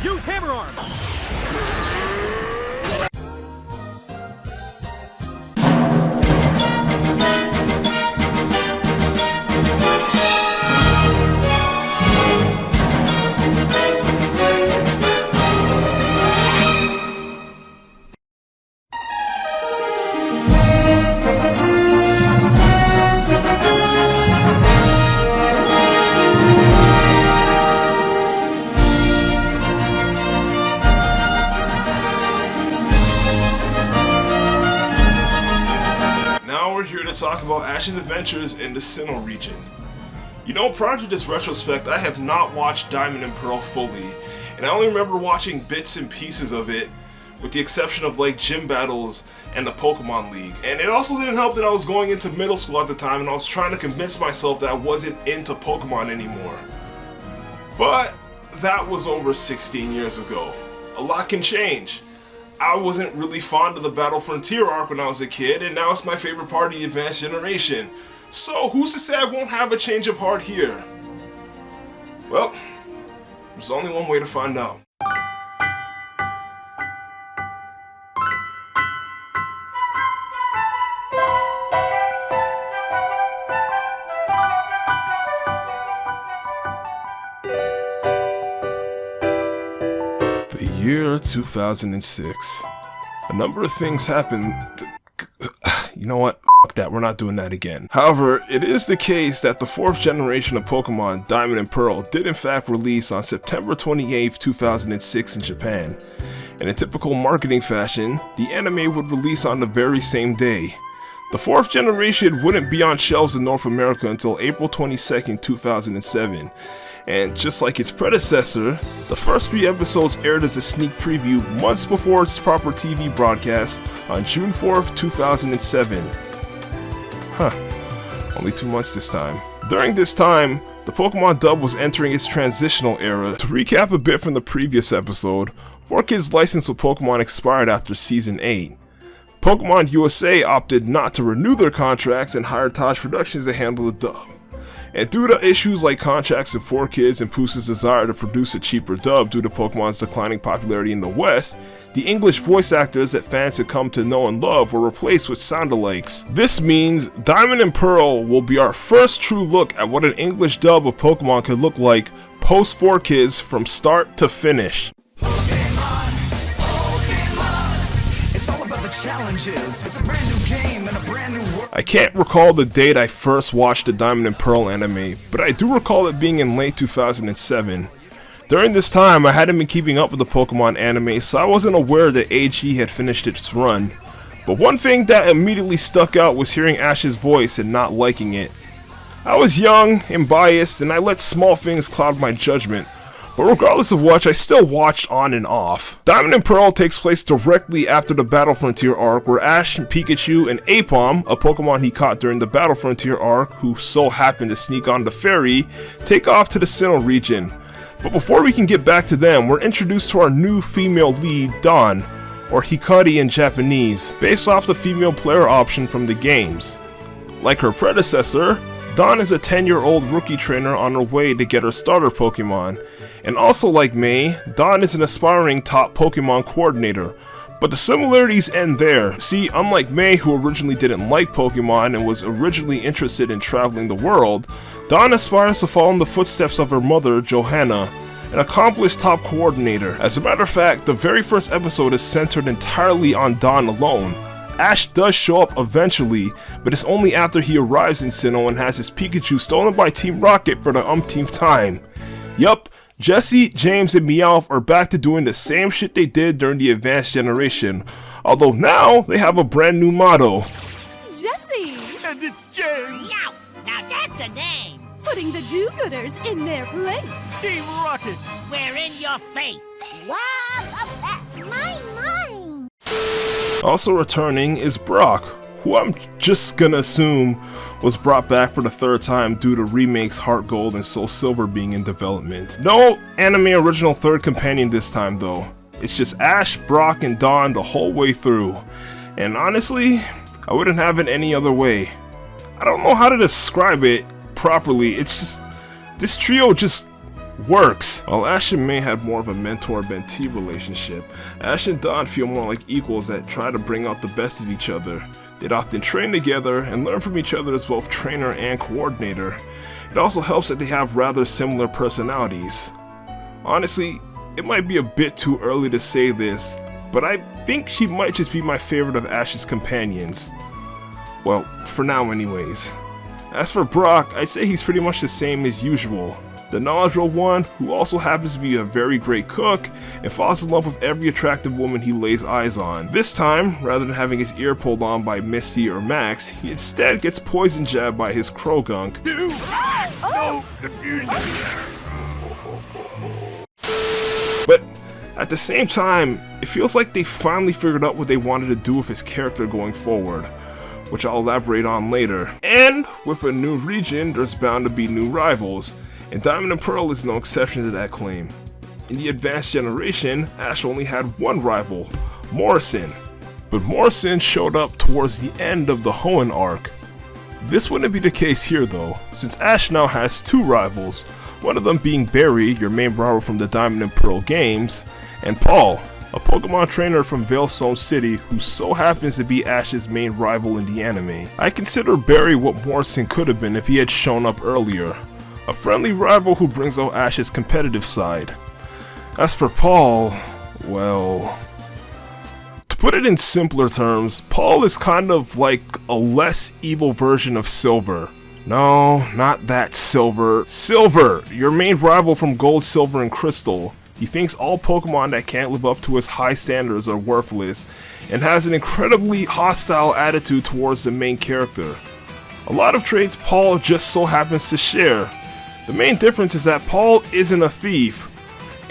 Use hammer arms! Now we're here to talk about Ash's adventures in the Sinnoh region. You know, prior to this retrospect, I have not watched Diamond and Pearl fully, and I only remember watching bits and pieces of it, with the exception of like gym battles and the Pokemon League. And it also didn't help that I was going into middle school at the time and I was trying to convince myself that I wasn't into Pokemon anymore. But that was over 16 years ago. A lot can change. I wasn't really fond of the Battle Frontier arc when I was a kid, and now it's my favorite part of the Advanced Generation. So who's to say I won't have a change of heart here? Well, there's only one way to find out. The year 2006. A number of things happened. You know what? F that, we're not doing that again. However, it is the case that the 4th generation of Pokemon, Diamond and Pearl, did in fact release on September 28th, 2006 in Japan. In a typical marketing fashion, the anime would release on the very same day. The 4th generation wouldn't be on shelves in North America until April 22nd, 2007. And just like its predecessor, the first 3 episodes aired as a sneak preview months before its proper TV broadcast on June 4th, 2007. Only 2 months this time. During this time, the Pokemon dub was entering its transitional era. To recap a bit from the previous episode, 4Kids' license with Pokemon expired after Season 8. Pokemon USA opted not to renew their contracts and hired Taj Productions to handle the dub. And due to issues like contracts with 4Kids and Poose's desire to produce a cheaper dub due to Pokemon's declining popularity in the West, the English voice actors that fans had come to know and love were replaced with sound-alikes. This means Diamond and Pearl will be our first true look at what an English dub of Pokemon could look like post 4Kids from start to finish. Challenges. It's a brand new game and a brand new world. I can't recall the date I first watched the Diamond and Pearl anime, but I do recall it being in late 2007. During this time, I hadn't been keeping up with the Pokemon anime, so I wasn't aware that AG had finished its run. But one thing that immediately stuck out was hearing Ash's voice and not liking it. I was young and biased, and I let small things cloud my judgment. But regardless of which, I still watched on and off. Diamond and Pearl takes place directly after the Battle Frontier arc, where Ash, Pikachu, and Aipom, a Pokemon he caught during the Battle Frontier arc, who so happened to sneak on the ferry, take off to the Sinnoh region. But before we can get back to them, we're introduced to our new female lead, Dawn, or Hikari in Japanese, based off the female player option from the games. Like her predecessor, Dawn is a 10-year-old rookie trainer on her way to get her starter Pokemon. And also like May, Dawn is an aspiring top Pokemon coordinator, but the similarities end there. See, unlike May, who originally didn't like Pokemon and was originally interested in traveling the world, Dawn aspires to follow in the footsteps of her mother, Johanna, an accomplished top coordinator. As a matter of fact, the very first episode is centered entirely on Dawn alone. Ash does show up eventually, but it's only after he arrives in Sinnoh and has his Pikachu stolen by Team Rocket for the umpteenth time. Yup, Jesse, James, and Meowth are back to doing the same shit they did during the Advanced Generation, although now they have a brand new motto. Jesse! And it's James! Meow! Now that's a name! Putting the do-gooders in their place. Team Rocket! We're in your face! Wow! Mine! Also returning is Brock, who I'm just gonna assume was brought back for the 3rd time due to remakes Heart Gold and Soul Silver being in development. No anime original 3rd companion this time though. It's just Ash, Brock, and Dawn the whole way through. And honestly, I wouldn't have it any other way. I don't know how to describe it properly. It's just, this trio just works. While Ash and May had more of a mentor-mentee relationship, Ash and Dawn feel more like equals that try to bring out the best of each other. They'd often train together and learn from each other as both trainer and coordinator. It also helps that they have rather similar personalities. Honestly, it might be a bit too early to say this, but I think she might just be my favorite of Ash's companions. Well, for now anyways. As for Brock, I'd say he's pretty much the same as usual. The knowledgeable one, who also happens to be a very great cook, and falls in love with every attractive woman he lays eyes on. This time, rather than having his ear pulled on by Misty or Max, he instead gets poison jabbed by his Krogunk. No confusion. But at the same time, it feels like they finally figured out what they wanted to do with his character going forward, which I'll elaborate on later. And with a new region, there's bound to be new rivals, and Diamond and Pearl is no exception to that claim. In the advanced generation, Ash only had one rival, Morrison, but Morrison showed up towards the end of the Hoenn arc. This wouldn't be the case here though, since Ash now has two rivals, one of them being Barry, your main rival from the Diamond and Pearl games, and Paul, a Pokemon trainer from Veilstone City who so happens to be Ash's main rival in the anime. I consider Barry what Morrison could have been if he had shown up earlier. A friendly rival who brings out Ash's competitive side. As for Paul, well, to put it in simpler terms, Paul is kind of like a less evil version of Silver. No, not that Silver. Silver, your main rival from Gold, Silver, and Crystal. He thinks all Pokemon that can't live up to his high standards are worthless, and has an incredibly hostile attitude towards the main character. A lot of traits Paul just so happens to share. The main difference is that Paul isn't a thief,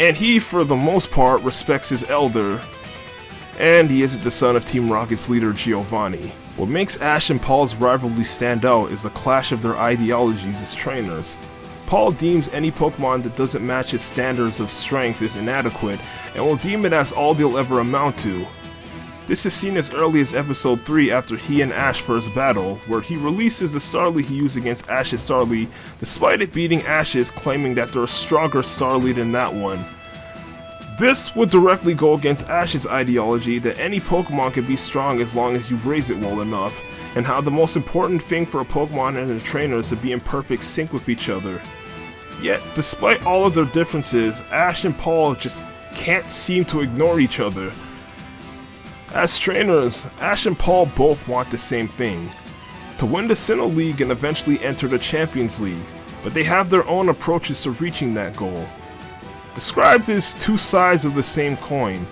and he, for the most part, respects his elder, and he isn't the son of Team Rocket's leader Giovanni. What makes Ash and Paul's rivalry stand out is the clash of their ideologies as trainers. Paul deems any Pokemon that doesn't match his standards of strength as inadequate, and will deem it as all they'll ever amount to. This is seen as early as episode 3 after he and Ash first battle, where he releases the Starly he used against Ash's Starly, despite it beating Ash's, claiming that they're a stronger Starly than that one. This would directly go against Ash's ideology that any Pokemon can be strong as long as you raise it well enough, and how the most important thing for a Pokemon and a trainer is to be in perfect sync with each other. Yet, despite all of their differences, Ash and Paul just can't seem to ignore each other. As trainers, Ash and Paul both want the same thing, to win the Sinnoh League and eventually enter the Champions League, but they have their own approaches to reaching that goal. Described as two sides of the same coin,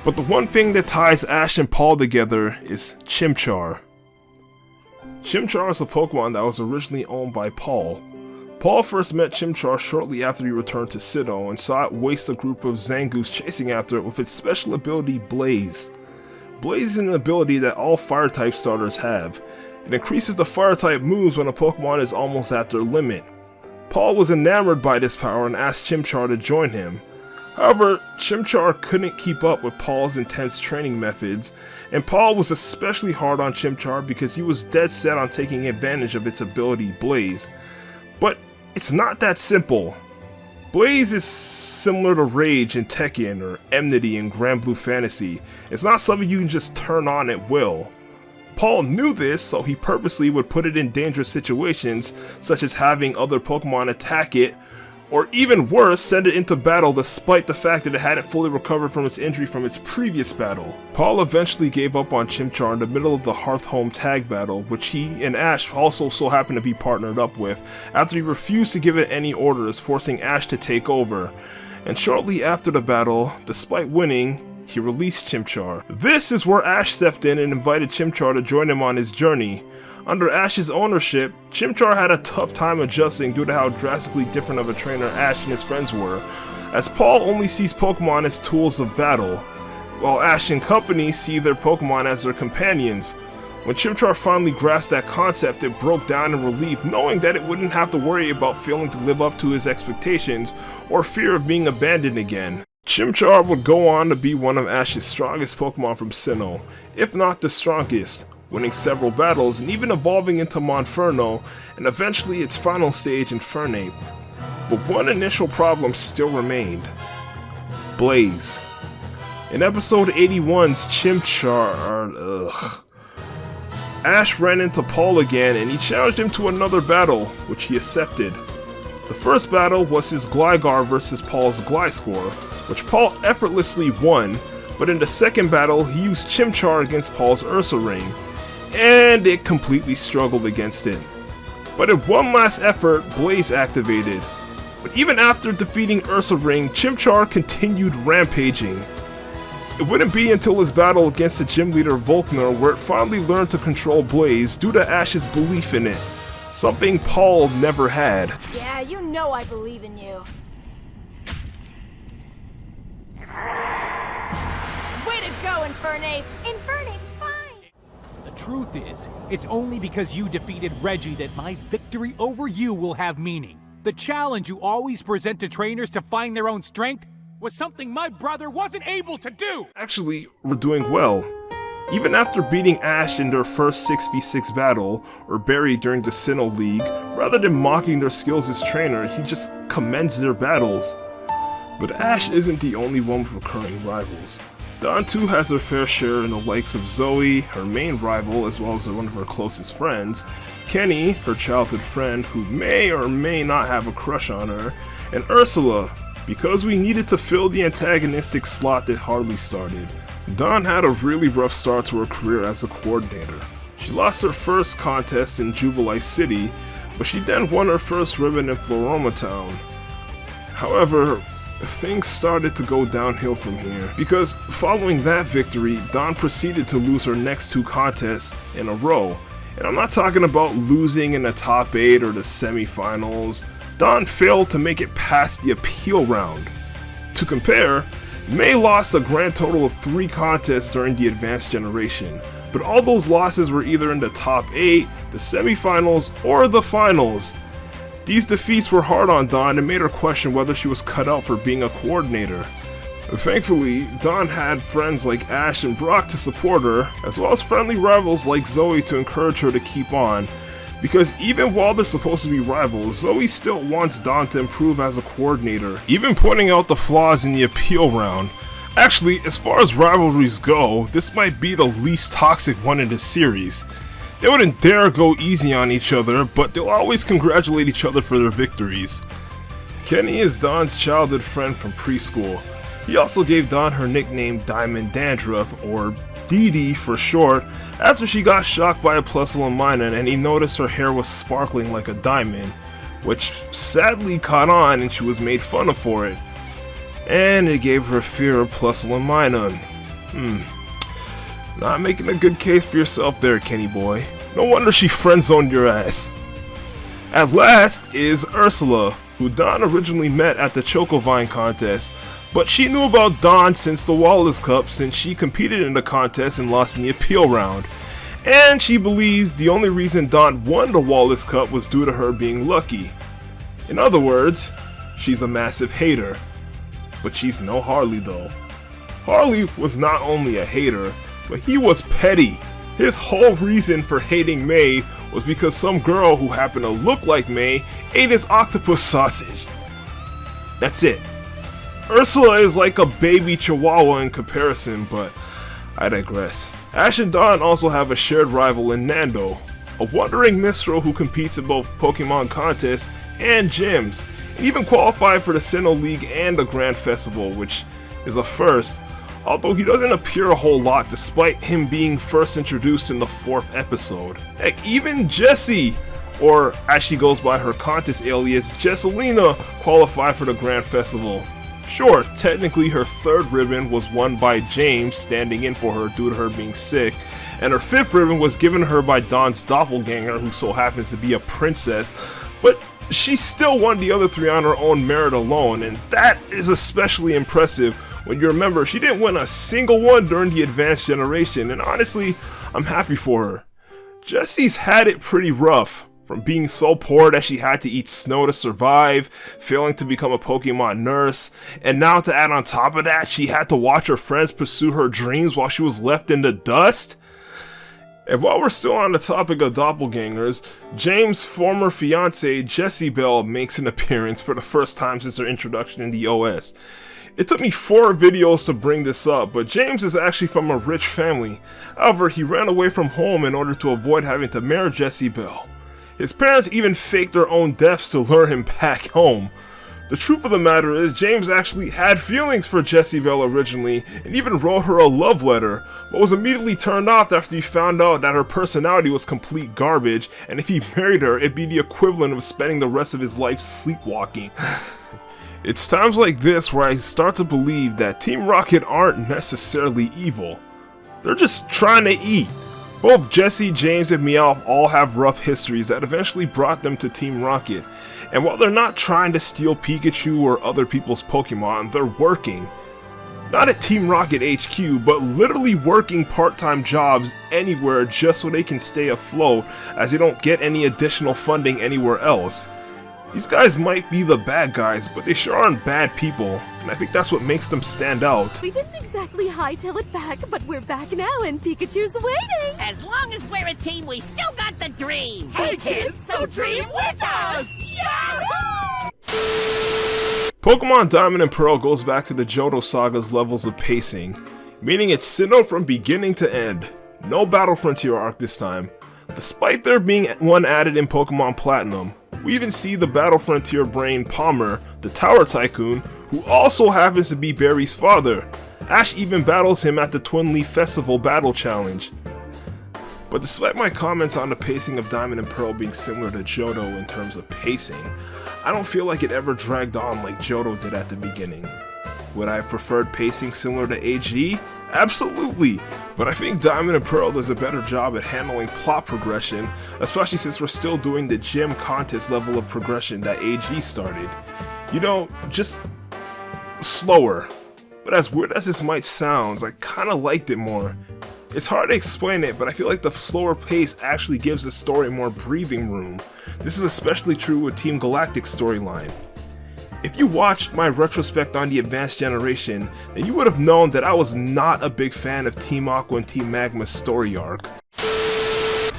but the one thing that ties Ash and Paul together is Chimchar. Chimchar is a Pokemon that was originally owned by Paul. Paul first met Chimchar shortly after he returned to Sinnoh and saw it waste a group of Zangoos chasing after it with its special ability Blaze. Blaze is an ability that all Fire-type starters have. It increases the Fire-type moves when a Pokemon is almost at their limit. Paul was enamored by this power and asked Chimchar to join him. However, Chimchar couldn't keep up with Paul's intense training methods, and Paul was especially hard on Chimchar because he was dead set on taking advantage of its ability Blaze. But it's not that simple. Blaze is similar to Rage in Tekken or Enmity in Grand Blue Fantasy. It's not something you can just turn on at will. Paul knew this, so he purposely would put it in dangerous situations, such as having other Pokemon attack it, or even worse, send it into battle despite the fact that it hadn't fully recovered from its injury from its previous battle. Paul eventually gave up on Chimchar in the middle of the Hearthhome tag battle, which he and Ash also so happened to be partnered up with, after he refused to give it any orders, forcing Ash to take over. And shortly after the battle, despite winning, he released Chimchar. This is where Ash stepped in and invited Chimchar to join him on his journey. Under Ash's ownership, Chimchar had a tough time adjusting due to how drastically different of a trainer Ash and his friends were, as Paul only sees Pokemon as tools of battle, while Ash and company see their Pokemon as their companions. When Chimchar finally grasped that concept, it broke down in relief, knowing that it wouldn't have to worry about failing to live up to his expectations or fear of being abandoned again. Chimchar would go on to be one of Ash's strongest Pokemon from Sinnoh, if not the strongest, winning several battles and even evolving into Monferno and eventually its final stage Infernape. But one initial problem still remained: Blaze. In episode 81's Chimchar, Ash ran into Paul again and he challenged him to another battle, which he accepted. The first battle was his Gligar versus Paul's Gliscor, which Paul effortlessly won, but in the second battle he used Chimchar against Paul's Ursa Ring, and it completely struggled against it. But in one last effort, Blaze activated. But even after defeating Ursa Ring, Chimchar continued rampaging. It wouldn't be until his battle against the gym leader Volkner where it finally learned to control Blaze due to Ash's belief in it, something Paul never had. Yeah, you know I believe in you. Way to go, Infernape! Infernape's fine! The truth is, it's only because you defeated Reggie that my victory over you will have meaning. The challenge you always present to trainers to find their own strength was something my brother wasn't able to do! Actually, we're doing well. Even after beating Ash in their first 6v6 battle, or Barry during the Sinnoh League, rather than mocking their skills as trainer, he just commends their battles. But Ash isn't the only one with recurring rivals. Dawn too has her fair share in the likes of Zoe, her main rival as well as one of her closest friends, Kenny, her childhood friend who may or may not have a crush on her, and Ursula, because we needed to fill the antagonistic slot that Harley started. Dawn had a really rough start to her career as a coordinator. She lost her first contest in Jubilee City, but she then won her first ribbon in Floroma Town. However, things started to go downhill from here, because following that victory, Dawn proceeded to lose her next two contests in a row. And I'm not talking about losing in the top 8 or the semifinals. Dawn failed to make it past the appeal round. To compare, May lost a grand total of 3 contests during the advanced generation, but all those losses were either in the top 8, the semifinals, or the finals. These defeats were hard on Dawn and made her question whether she was cut out for being a coordinator. Thankfully, Dawn had friends like Ash and Brock to support her, as well as friendly rivals like Zoe to encourage her to keep on, because even while they're supposed to be rivals, Zoe still wants Dawn to improve as a coordinator, even pointing out the flaws in the appeal round. Actually, as far as rivalries go, this might be the least toxic one in the series. They wouldn't dare go easy on each other, but they'll always congratulate each other for their victories. Kenny is Dawn's childhood friend from preschool. He also gave Dawn her nickname Diamond Dandruff, or Dee Dee for short, after she got shocked by a Plusle and Minun and he noticed her hair was sparkling like a diamond, which sadly caught on and she was made fun of for it. And it gave her fear of Plusle and Minun. Not making a good case for yourself there, Kenny boy. No wonder she friend-zoned your ass. At last is Ursula, who Dawn originally met at the Chocovine contest, but she knew about Dawn since the Wallace Cup since she competed in the contest and lost in the appeal round. And she believes the only reason Dawn won the Wallace Cup was due to her being lucky. In other words, she's a massive hater. But she's no Harley though. Harley was not only a hater, but he was petty. His whole reason for hating May was because some girl who happened to look like May ate his octopus sausage. That's it. Ursula is like a baby chihuahua in comparison, but I digress. Ash and Dawn also have a shared rival in Nando, a wandering minstrel who competes in both Pokemon contests and gyms, and even qualified for the Sinnoh League and the Grand Festival, which is a first, although he doesn't appear a whole lot despite him being first introduced in the 4th episode. Heck, even Jessie, or as she goes by her contest alias, Jesselina, qualified for the Grand Festival. Sure, technically her 3rd ribbon was won by James standing in for her due to her being sick, and her 5th ribbon was given her by Dawn's doppelganger who so happens to be a princess, but she still won the other 3 on her own merit alone, and that is especially impressive when you remember she didn't win a single one during the advanced generation, and honestly, I'm happy for her. Jessie's had it pretty rough. From being so poor that she had to eat snow to survive, failing to become a Pokemon nurse, and now to add on top of that, she had to watch her friends pursue her dreams while she was left in the dust. And while we're still on the topic of doppelgangers, James' former fiancée Jessie Bell makes an appearance for the first time since her introduction in the OS. It took me 4 videos to bring this up, but James is actually from a rich family. However, he ran away from home in order to avoid having to marry Jessie Bell. His parents even faked their own deaths to lure him back home. The truth of the matter is, James actually had feelings for Jessie Bell originally, and even wrote her a love letter, but was immediately turned off after he found out that her personality was complete garbage, and if he married her, it'd be the equivalent of spending the rest of his life sleepwalking. It's times like this where I start to believe that Team Rocket aren't necessarily evil. They're just trying to eat. Both Jessie, James, and Meowth all have rough histories that eventually brought them to Team Rocket. And while they're not trying to steal Pikachu or other people's Pokemon, they're working. Not at Team Rocket HQ, but literally working part-time jobs anywhere just so they can stay afloat, as they don't get any additional funding anywhere else. These guys might be the bad guys, but they sure aren't bad people, and I think that's what makes them stand out. We didn't exactly hightail it back, but we're back now and Pikachu's waiting! As long as we're a team, we still got the dream. Hey kids, so dream with us! Yahoo! Pokemon Diamond and Pearl goes back to the Johto Saga's levels of pacing, meaning it's Sinnoh from beginning to end. No Battle Frontier arc this time, despite there being one added in Pokemon Platinum. We even see the Battle Frontier brain Palmer, the Tower Tycoon, who also happens to be Barry's father. Ash even battles him at the Twin Leaf Festival Battle Challenge. But despite my comments on the pacing of Diamond and Pearl being similar to Johto in terms of pacing, I don't feel like it ever dragged on like Johto did at the beginning. Would I have preferred pacing similar to AG? Absolutely! But I think Diamond and Pearl does a better job at handling plot progression, especially since we're still doing the gym contest level of progression that AG started. You know, just slower. But as weird as this might sound, I kinda liked it more. It's hard to explain it, but I feel like the slower pace actually gives the story more breathing room. This is especially true with Team Galactic's storyline. If you watched my retrospect on the Advanced Generation, then you would have known that I was not a big fan of Team Aqua and Team Magma's story arc.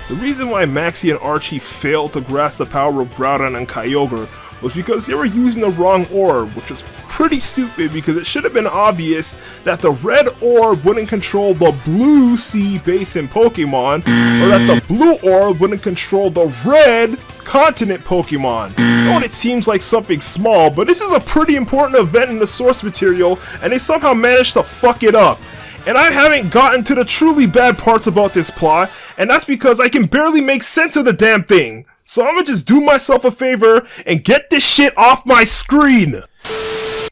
The reason why Maxie and Archie failed to grasp the power of Groudon and Kyogre was because they were using the wrong orb, which was pretty stupid because it should have been obvious that the red orb wouldn't control the blue sea basin Pokemon, or that the blue orb wouldn't control the red continent Pokemon. I know it seems like something small, but this is a pretty important event in the source material, and they somehow managed to fuck it up. And I haven't gotten to the truly bad parts about this plot, and that's because I can barely make sense of the damn thing. So I'm gonna just do myself a favor and get this shit off my screen!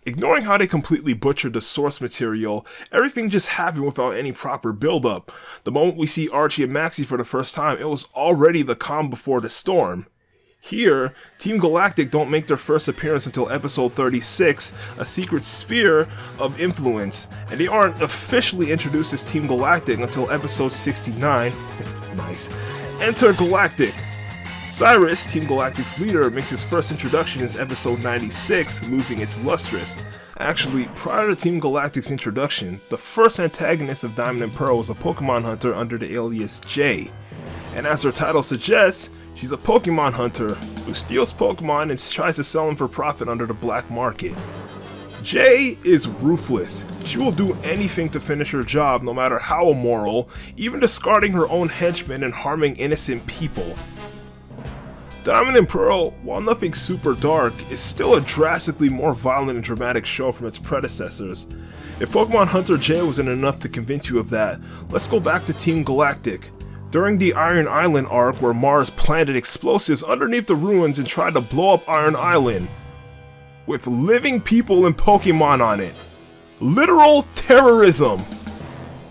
Ignoring how they completely butchered the source material, everything just happened without any proper build-up. The moment we see Archie and Maxie for the first time, it was already the calm before the storm. Here, Team Galactic don't make their first appearance until episode 36, A Secret Sphere of Influence, and they aren't officially introduced as Team Galactic until episode 69, nice, Enter Galactic. Cyrus, Team Galactic's leader, makes his first introduction in episode 96, losing its Lustrous. Actually, prior to Team Galactic's introduction, the first antagonist of Diamond and Pearl was a Pokemon hunter under the alias Jay. And as her title suggests, she's a Pokemon hunter who steals Pokemon and tries to sell them for profit under the black market. Jay is ruthless. She will do anything to finish her job, no matter how immoral, even discarding her own henchmen and harming innocent people. Diamond and Pearl, while nothing super dark, is still a drastically more violent and dramatic show from its predecessors. If Pokemon Hunter Jay wasn't enough to convince you of that, let's go back to Team Galactic. During the Iron Island arc, where Mars planted explosives underneath the ruins and tried to blow up Iron Island, with living people and Pokemon on it. Literal terrorism.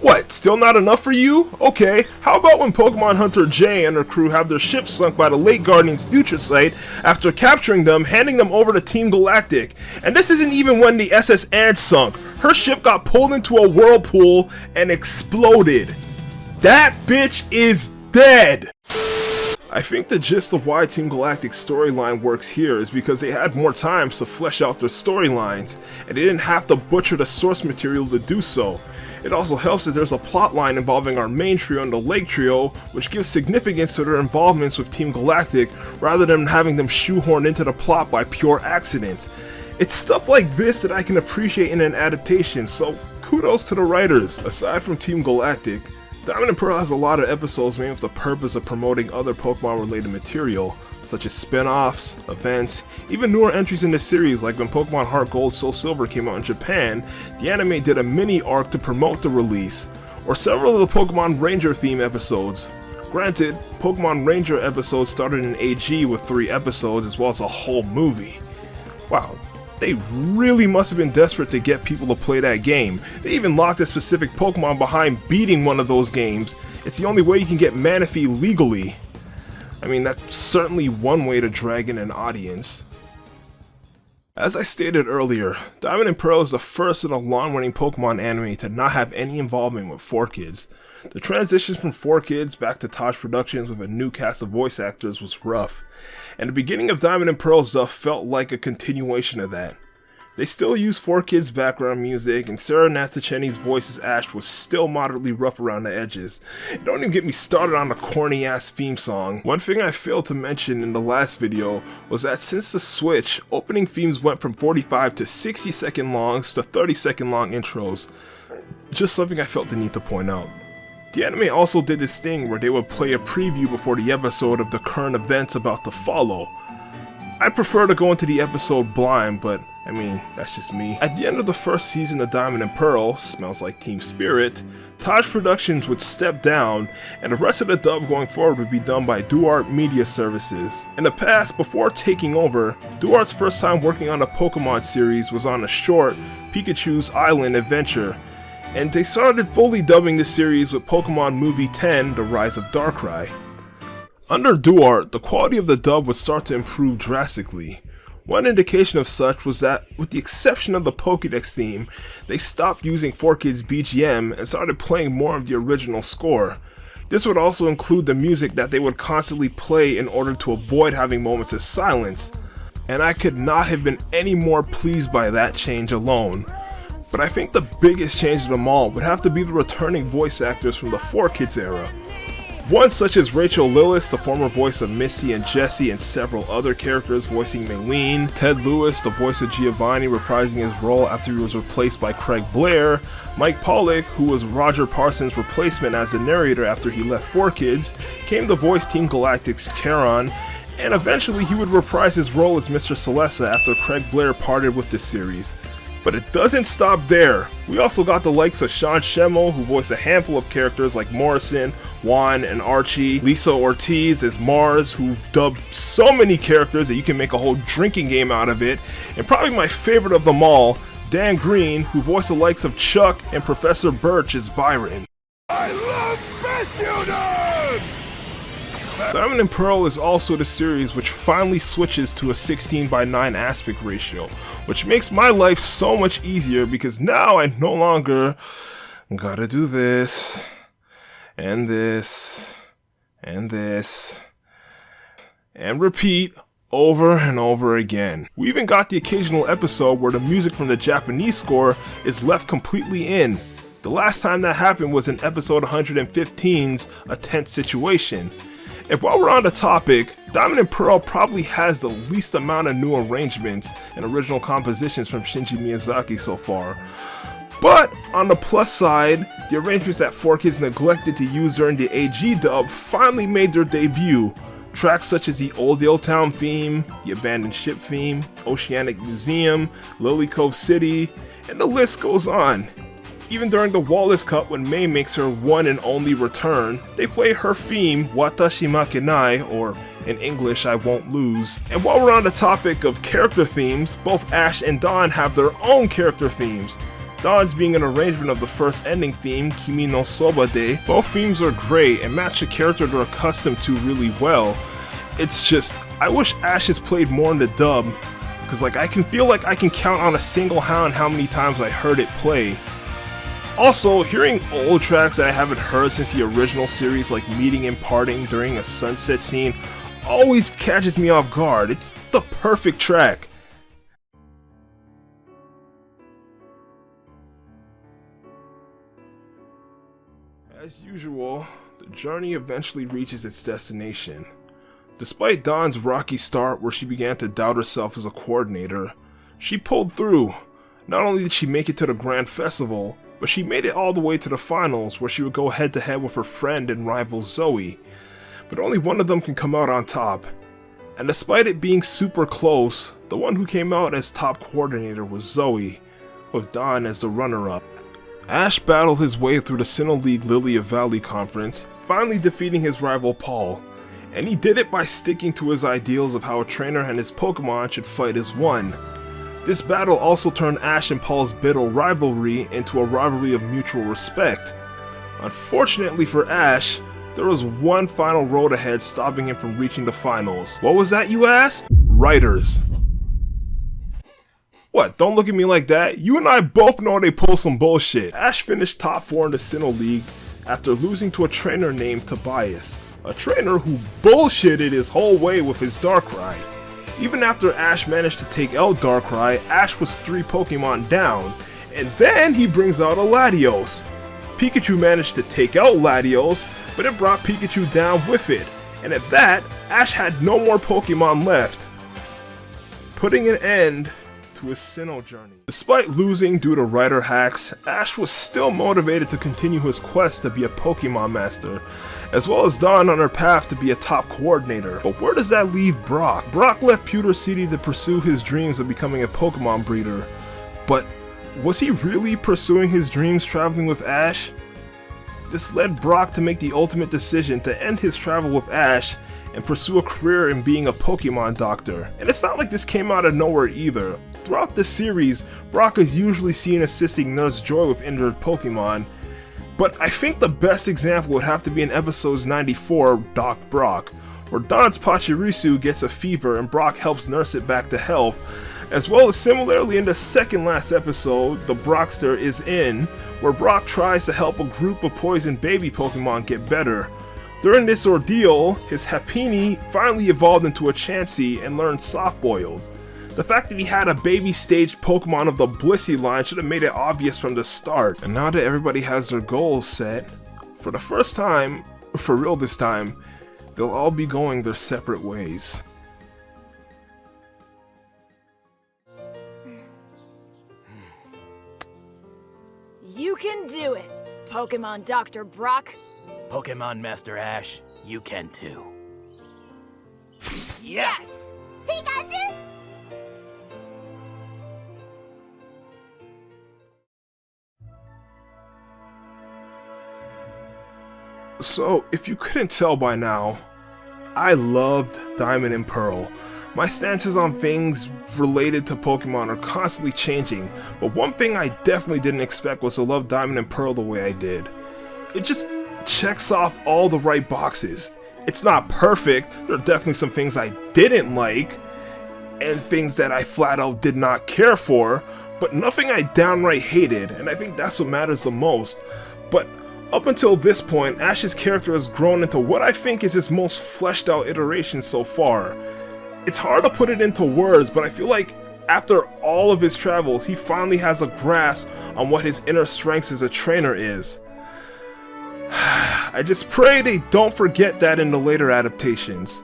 What, still not enough for you? Okay, how about when Pokemon Hunter Jay and her crew have their ship sunk by the Lake Guardian's future site after capturing them, handing them over to Team Galactic. And this isn't even when the SS Ant sunk. Her ship got pulled into a whirlpool and exploded. That bitch is dead! I think the gist of why Team Galactic's storyline works here is because they had more times to flesh out their storylines, and they didn't have to butcher the source material to do so. It also helps that there's a plot line involving our main trio and the Lake Trio, which gives significance to their involvements with Team Galactic, rather than having them shoehorned into the plot by pure accident. It's stuff like this that I can appreciate in an adaptation, so kudos to the writers. Aside from Team Galactic, Diamond and Pearl has a lot of episodes made with the purpose of promoting other Pokemon related material, such as spin-offs, events, even newer entries in the series like when Pokemon Heart Gold Soul Silver came out in Japan, the anime did a mini arc to promote the release, or several of the Pokemon Ranger theme episodes. Granted, Pokemon Ranger episodes started in AG with 3 episodes as well as a whole movie. Wow. They really must have been desperate to get people to play that game. They even locked a specific Pokemon behind beating one of those games. It's the only way you can get Manaphy legally. I mean, that's certainly one way to drag in an audience. As I stated earlier, Diamond and Pearl is the first in a long-running Pokemon anime to not have any involvement with 4Kids. The transition from 4Kids back to Taj Productions with a new cast of voice actors was rough, and the beginning of Diamond and Pearl stuff felt like a continuation of that. They still use 4Kids background music, and Sarah Natsucheni's voice as Ash was still moderately rough around the edges. And don't even get me started on the corny ass theme song. One thing I failed to mention in the last video was that since the Switch, opening themes went from 45 to 60-second longs to 30-second long intros. Just something I felt the need to point out. The anime also did this thing where they would play a preview before the episode of the current events about to follow. I prefer to go into the episode blind, but I mean, that's just me. At the end of the first season of Diamond and Pearl, Smells Like Team Spirit, Taj Productions would step down, and the rest of the dub going forward would be done by Duart Media Services. In the past, before taking over, Duart's first time working on a Pokemon series was on a short, Pikachu's Island adventure, and they started fully dubbing the series with Pokemon Movie 10, The Rise of Darkrai. Under Duart, the quality of the dub would start to improve drastically. One indication of such was that, with the exception of the Pokédex theme, they stopped using 4Kids BGM and started playing more of the original score. This would also include the music that they would constantly play in order to avoid having moments of silence, and I could not have been any more pleased by that change alone. But I think the biggest change of them all would have to be the returning voice actors from the 4Kids era. One such as Rachel Lillis, the former voice of Misty and Jessie and several other characters voicing Maylene, Ted Lewis, the voice of Giovanni reprising his role after he was replaced by Craig Blair, Mike Pollock, who was Roger Parsons' replacement as the narrator after he left 4Kids, came to voice Team Galactic's Charon, and eventually he would reprise his role as Mr. Celesta after Craig Blair parted with the series. But it doesn't stop there. We also got the likes of Sean Schemmel, who voiced a handful of characters like Morrison, Juan, and Archie, Lisa Ortiz as Mars, who've dubbed so many characters that you can make a whole drinking game out of it, and probably my favorite of them all, Dan Green, who voiced the likes of Chuck and Professor Birch as Byron. I love Best Unit! Diamond and Pearl is also the series which finally switches to a 16:9 aspect ratio, which makes my life so much easier because now I no longer gotta do this, and this, and this, and repeat over and over again. We even got the occasional episode where the music from the Japanese score is left completely in. The last time that happened was in episode 115's A Tense Situation. And while we're on the topic, Diamond and Pearl probably has the least amount of new arrangements and original compositions from Shinji Miyazaki so far. But on the plus side, the arrangements that 4Kids neglected to use during the AG dub finally made their debut. Tracks such as the Oldale Town theme, the Abandoned Ship theme, Oceanic Museum, Lily Cove City, and the list goes on. Even during the Wallace Cup, when May makes her one and only return, they play her theme, Watashi Makenai, or in English, I Won't Lose. And while we're on the topic of character themes, both Ash and Dawn have their own character themes. Dawn's being an arrangement of the first ending theme, Kimi no Soba De. Both themes are great and match the character they're accustomed to really well. It's just, I wish Ash has played more in the dub, because I can feel like I can count on a single hand how many times I heard it play. Also, hearing old tracks that I haven't heard since the original series, like Meeting and Parting during a sunset scene, always catches me off guard. It's the perfect track. As usual, the journey eventually reaches its destination. Despite Dawn's rocky start where she began to doubt herself as a coordinator, she pulled through. Not only did she make it to the Grand Festival, but she made it all the way to the finals where she would go head to head with her friend and rival Zoe. But only one of them can come out on top. And despite it being super close, the one who came out as top coordinator was Zoe, with Dawn as the runner-up. Ash battled his way through the Sinnoh League Lilia Valley Conference, finally defeating his rival Paul. And he did it by sticking to his ideals of how a trainer and his Pokemon should fight as one. This battle also turned Ash and Paul's bitter rivalry into a rivalry of mutual respect. Unfortunately for Ash, there was one final road ahead stopping him from reaching the finals. What was that, you asked? Writers. What, don't look at me like that? You and I both know they pull some bullshit. Ash finished top 4 in the Sinnoh League after losing to a trainer named Tobias, a trainer who bullshitted his whole way with his Darkrai. Even after Ash managed to take out Darkrai, Ash was 3 Pokemon down, and then he brings out a Latios. Pikachu managed to take out Latios, but it brought Pikachu down with it, and at that, Ash had no more Pokemon left, putting an end to his Sinnoh journey. Despite losing due to writer hacks, Ash was still motivated to continue his quest to be a Pokemon Master, as well as Dawn on her path to be a top coordinator. But where does that leave Brock? Brock left Pewter City to pursue his dreams of becoming a Pokemon breeder, but was he really pursuing his dreams traveling with Ash? This led Brock to make the ultimate decision to end his travel with Ash and pursue a career in being a Pokemon doctor. And it's not like this came out of nowhere either. Throughout the series, Brock is usually seen assisting Nurse Joy with injured Pokemon, but I think the best example would have to be in episodes 94, Doc Brock, where Don's Pachirisu gets a fever and Brock helps nurse it back to health, as well as similarly in the second last episode, The Brockster Is In, where Brock tries to help a group of poisoned baby Pokemon get better. During this ordeal, his Happiny finally evolved into a Chansey and learned Soft-Boiled. The fact that he had a baby stage Pokemon of the Blissey line should have made it obvious from the start. And now that everybody has their goals set, for the first time, for real this time, they'll all be going their separate ways. You can do it, Pokemon Dr. Brock. Pokemon Master Ash, you can too. Yes! Pikachu! So, if you couldn't tell by now, I loved Diamond and Pearl. My stances on things related to Pokemon are constantly changing, but one thing I definitely didn't expect was to love Diamond and Pearl the way I did. It just checks off all the right boxes. It's not perfect, there are definitely some things I didn't like, and things that I flat out did not care for, but nothing I downright hated, and I think that's what matters the most. But up until this point, Ash's character has grown into what I think is his most fleshed out iteration so far. It's hard to put it into words, but I feel like after all of his travels, he finally has a grasp on what his inner strengths as a trainer is. I just pray they don't forget that in the later adaptations.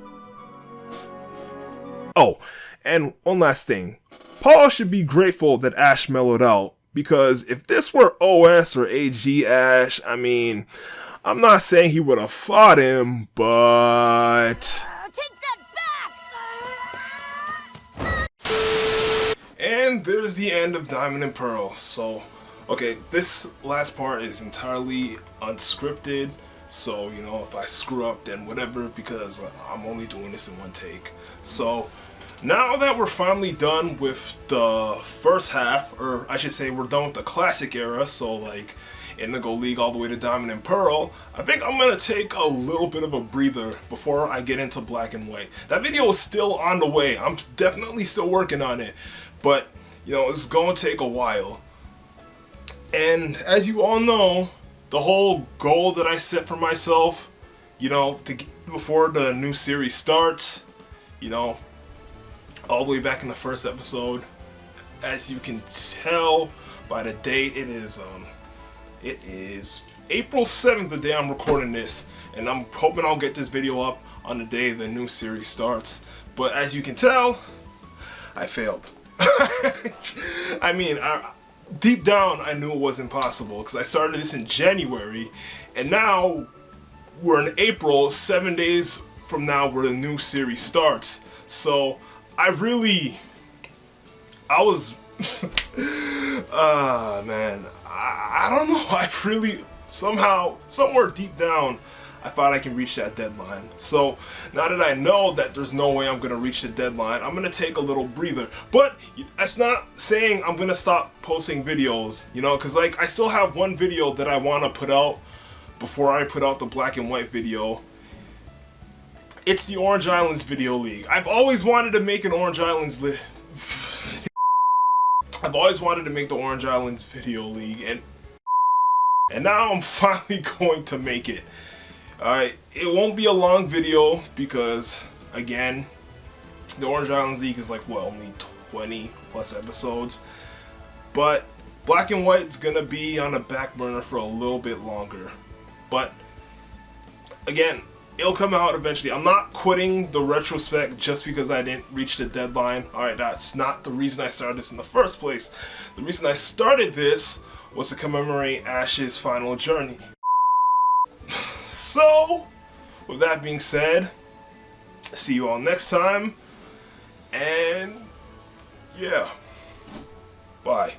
Oh, and one last thing. Paul should be grateful that Ash mellowed out, because if this were OS or AG Ash, I mean, I'm not saying he would have fought him, but... Take that back! And there's the end of Diamond and Pearl. So, okay, this last part is entirely unscripted, so, you know, if I screw up, then whatever, because I'm only doing this in one take. So, now that we're finally done with the first half, or I should say we're done with the classic era, so like Indigo League all the way to Diamond and Pearl, I think I'm going to take a little bit of a breather before I get into Black and White. That video is still on the way, I'm definitely still working on it, but you know, it's going to take a while. And as you all know, the whole goal that I set for myself, you know, before the new series starts, you know, all the way back in the first episode, as you can tell by the date, it is April 7th, the day I'm recording this, and I'm hoping I'll get this video up on the day the new series starts. But as you can tell, I failed. I mean, deep down, I knew it was impossible because I started this in January, and now we're in April, 7 days from now where the new series starts. So I was man, I don't know, I really, somehow, somewhere deep down, I thought I can reach that deadline. So now that I know that there's no way I'm gonna reach the deadline, I'm gonna take a little breather. But that's not saying I'm gonna stop posting videos, you know, because like I still have one video that I want to put out before I put out the black and white video. It's the Orange Islands Video League. I've always wanted to make an Orange Islands I've always wanted to make the Orange Islands Video League, and now I'm finally going to make it. Alright, it won't be a long video because, again, the Orange Islands League is like, what, only 20 plus episodes? But Black and White's gonna be on the back burner for a little bit longer. But, again, it'll come out eventually. I'm not quitting the Retrospect just because I didn't reach the deadline. Alright, that's not the reason I started this in the first place. The reason I started this was to commemorate Ash's final journey. So, with that being said, see you all next time, and yeah, bye.